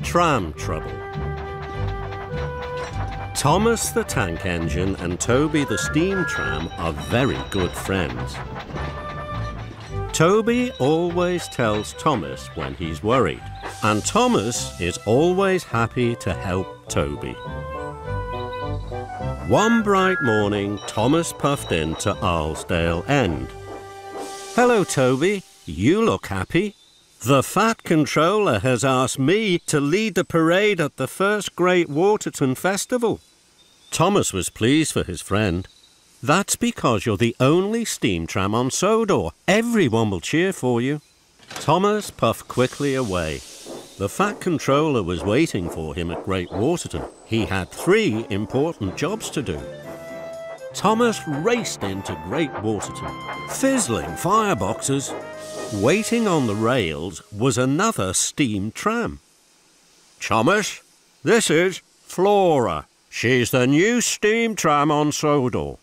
Tram trouble. Thomas the tank engine and Toby the steam tram are very good friends. Toby always tells Thomas when he's worried, and Thomas is always happy to help Toby. One bright morning, Thomas puffed into Arlesdale End. "Hello, Toby. You look happy. The Fat Controller has asked me to lead the parade at the first Great Waterton Festival." Thomas was pleased for his friend. "That's because you're the only steam tram on Sodor. Everyone will cheer for you." Thomas puffed quickly away. The Fat Controller was waiting for him at Great Waterton. He had 3 important jobs to do. Thomas raced into Great Waterton, fizzling fireboxes. Waiting on the rails was another steam tram. "Thomas, this is Flora. She's the new steam tram on Sodor."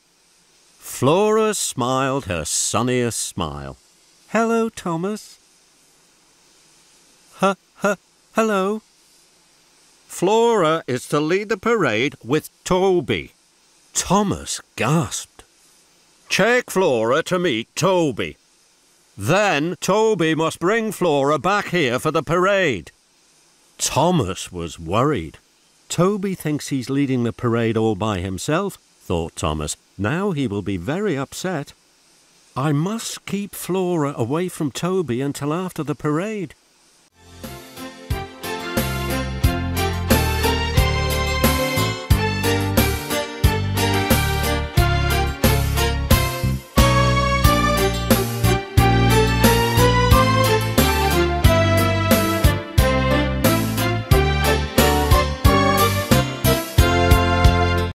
Flora smiled her sunniest smile. "Hello, Thomas." Hello. "Flora is to lead the parade with Toby." Thomas gasped. "Take Flora to meet Toby. Then Toby must bring Flora back here for the parade." Thomas was worried. "Toby thinks he's leading the parade all by himself," thought Thomas. "Now he will be very upset. I must keep Flora away from Toby until after the parade."